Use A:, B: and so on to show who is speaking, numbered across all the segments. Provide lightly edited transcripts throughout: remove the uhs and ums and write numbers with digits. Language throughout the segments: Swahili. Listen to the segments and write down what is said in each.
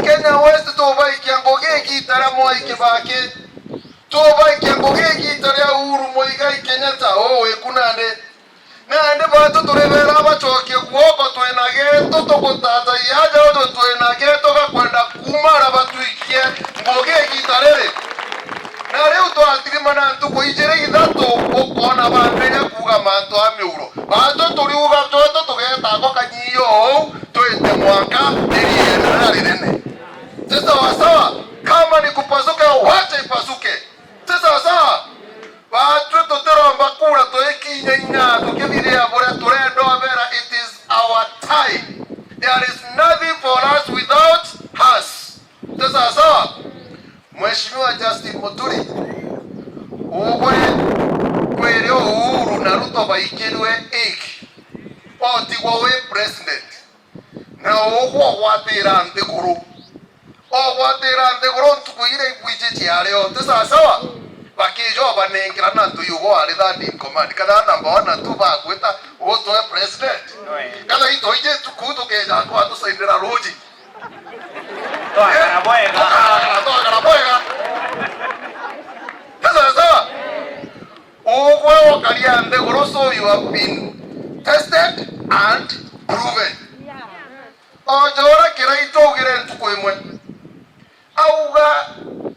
A: Kenya West to bai kiangoge gitara Mwai Kibaki to bai kiangoge gitara Uhuru Muigai Kenyatta we kunande nande batu turevera bachoke kuoko twenage totokotata yaja odo twenage toka kwenda kumara batuikie ngoge gitarere na leo to atirimana ntuko ijere idhato okona bandenya kuga manto amiuro bato turiuga toto tugeta ko kanyiyo twete mwaka rirene sasa wasawa kama ni kupasuka wacha ipasuke sasa wasawa watu tuteromba kura toekinya inya tukiviria bora turendo vera. It is our time. There is nothing for us without us. Sasa wasawa Mheshimiwa Justin Muturi uwe kwere Uhuru na Ruto baikirwe otigwo we president na ogwo gwatira nthiguru ogwatira nthiguru ntukuire igwije ciareo sasa sawa bakijo banengira na tuyugo ari that in command kada number 1 na 2 bagwita otwe president kada itoije tukuto keja kwa tusaidira roji toa boyega sasa ogwo wakaria nthiguru so you have been tested and proven. Ojora kiraito gire ntukwemwe auga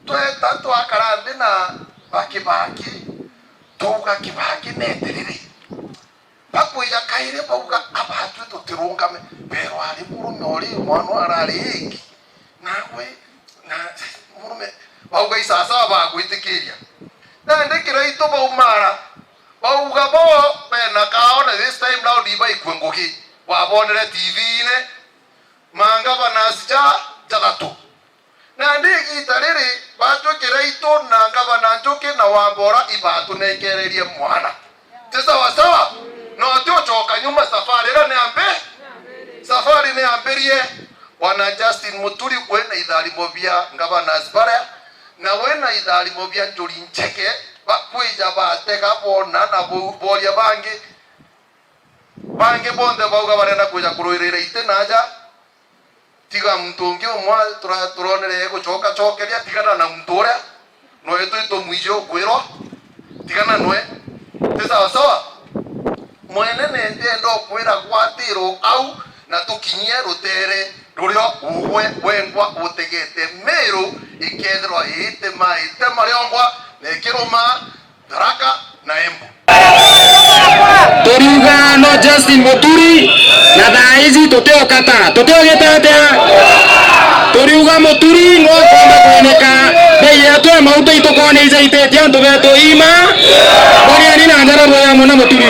A: tweta twakarande na bakibaki tuga kibaki neterere bakwija kaire bauga abatu tutirungame pero ari murume ori mwana arari nawe na murume bauga isasa bagwitikiria na ndikiraito baumara bauga bo bena kaona this time now diba ikwengoki wabonere TV ne manga banasja jagatu na ndigi tariri bato kiraito nanga bananjoke na wambora ibatu nekererie mwana sasa wasawa no tio choka nyuma safari ne amberie wana Justin Muturi kwena idhali mobia ngabana asbara na wena idhali mobia njuri ncheke bakwija bateka bona na boria bange bonde bauga barenda kuja kuroirira ite naja tiga mtungi umwa turonere gucoka cokeria tigana na mtura no etu ito mwijo kwiro tigana noe tesa sawa mwene nende ndo kwira kwatiro au na tukinyie rutere rurio uwe wengwa utegete mero ikedro ite maite mariongwa nekiruma Tharaka na Embu
B: Toriuga no Justin Muturi na thaizi toteo kata toteo getate Toriuga Muturi no kwenda kuoneka bei yetu mauto itokone izaite tianto beto ima bori ni na ndara boya mona Muturi.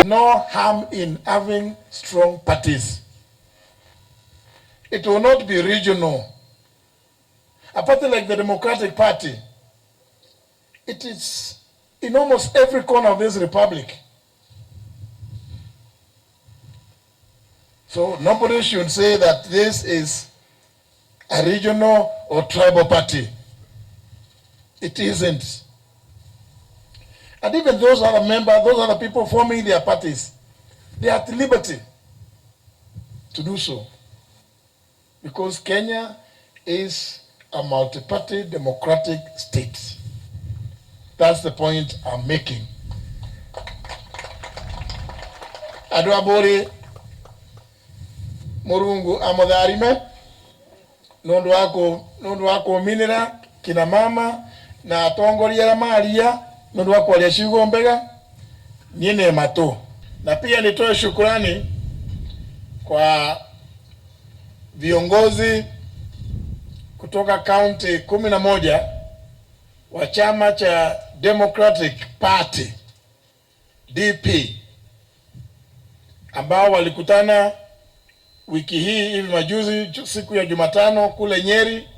C: No harm in having strong parties. It will not be regional. A party like the Democratic Party, it is in almost every corner of this republic. So nobody should say that this is a regional or tribal party. It isn't. And even those other members, those other people forming their parties, they are at liberty to do so. Because Kenya is a multi-party democratic state. That's the point I'm making. Adwabori Murungu amodharime nundu wako minira kina mama na atongoria maria nundu wako aliashigo mbega nyine mato. Na pia nitoe shukrani kwa viongozi kutoka kaunti 11 wa chama cha Democratic Party DP ambao walikutana wiki hii hivi majuzi siku ya Jumatano kule Nyeri,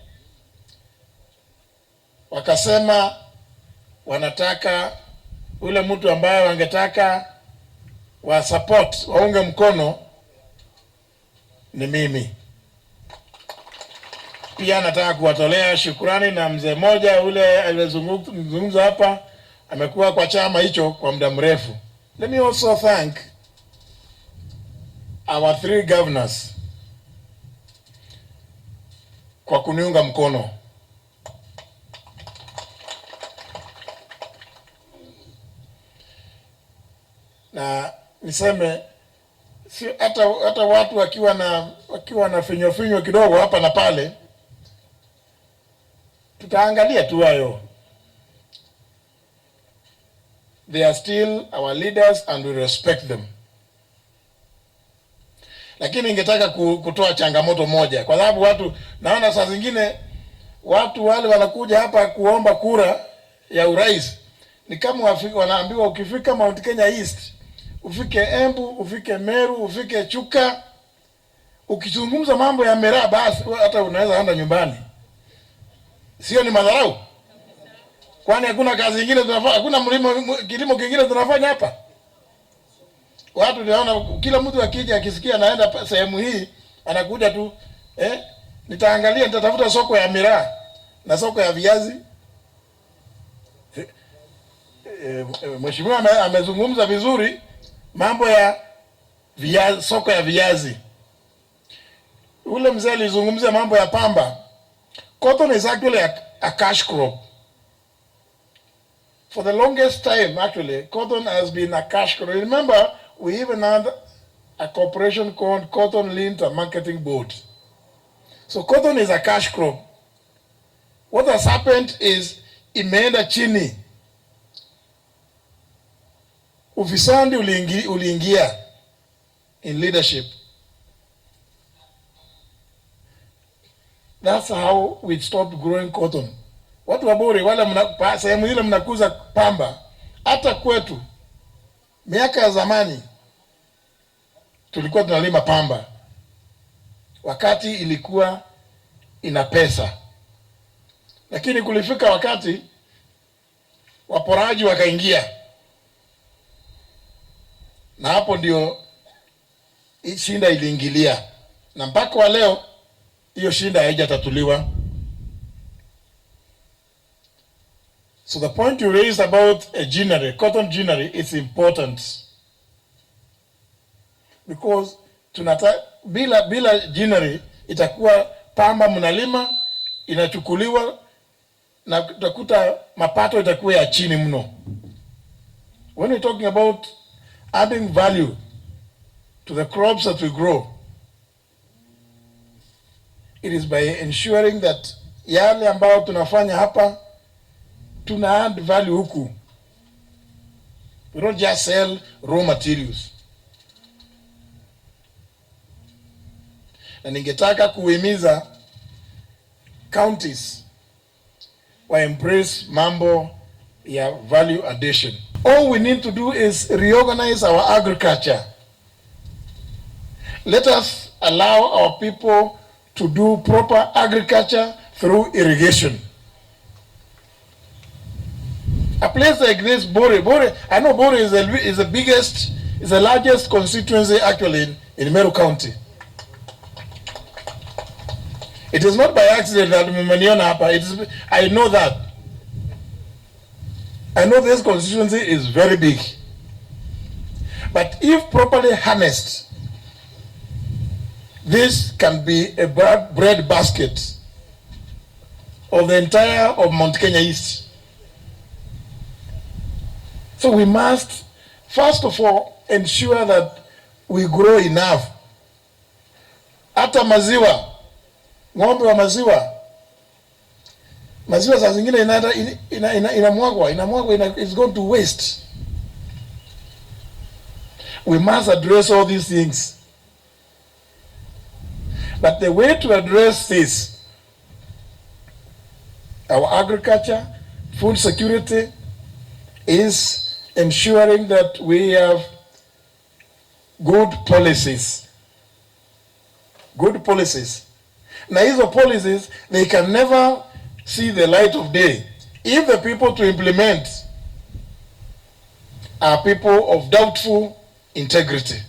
C: wakasema wanataka ule mtu ambaye wangetaka wa support waunge mkono ni mimi. Pia nataka kuwatolea shukrani na mzee moja ule alizungumza hapa, amekuwa kwa chama hicho kwa muda mrefu. Let me also thank our 3 governors. kwa kuniunga mkono. Na niseme si hata watu wakiwa na finyo kidogo hapa na pale, tutaangalia tu hayo. They are still our leaders and we respect them. Lakini ningetaka kutoa changamoto moja, kwa sababu watu naona saa zingine watu wale wanakuja hapa kuomba kura ya urais ni kama wanaambiwa ukifika Mount Kenya East, ufike Embu, ufike Meru, ufike Chuka, ukizungumza mambo ya miraa basi hata unaweza enda nyumbani. Sio ni madharau? Kwani hakuna kazi nyingine tunafanya? Hakuna kilimo kingine tunafanya hapa? Watu naona kila mtu akija akisikia naenda sehemu hii anakuja tu nitaangalia, nitatafuta soko ya miraa na soko ya viazi. Mheshimiwa amezungumza vizuri mambo ya viazi, soko ya viazi. Ule mzee alizungumzia mambo ya pamba. Cotton is actually a cash crop. For the longest time, actually, cotton has been a cash crop. Remember, we even had a corporation called Cotton Lint and Marketing Board. So cotton is a cash crop. What has happened is imeenda chini. Ufisadi uliingia in leadership. That's how we stopped growing cotton. Watu wa Bore wale sehemu ile mnakuza pamba, hata kwetu miaka ya zamani tulikuwa tunalima pamba wakati ilikuwa ina pesa, lakini kulifika wakati waporaji wakaingia, na hapo ndio shinda iliingilia, na mpaka wa leo hiyo shinda haijatatuliwa. So the point you raised about a ginnery, cotton ginnery, is important because bila ginnery itakuwa pamba mnalima inachukuliwa na utakuta mapato itakuwa ya chini mno. When we're talking about adding value to the crops that we grow, it is by ensuring that yale ambayo tunafanya hapa tuna add value huku. We don't just sell raw materials. Na ningetaka kuhimiza counties wa embrace mambo ya value addition. All we need to do is reorganize our agriculture. Let us allow our people to do proper agriculture through irrigation. A place like this, Bore, I know Bore is the largest constituency actually in Meru County. It is not by accident that mmeniona hapa. I know that. I know this constituency is very big. But if properly harnessed, this can be a bread basket of the entire of Mount Kenya East. So we must, first of all, ensure that we grow enough. Hata maziwa, ng'ombe wa maziwa saa zingine inamwagwa, it's going to waste. We must address all these things. But the way to address this, our agriculture, food security, is ensuring that we have good policies. Good policies. Now, hizo policies, they can never see the light of day if the people to implement are people of doubtful integrity.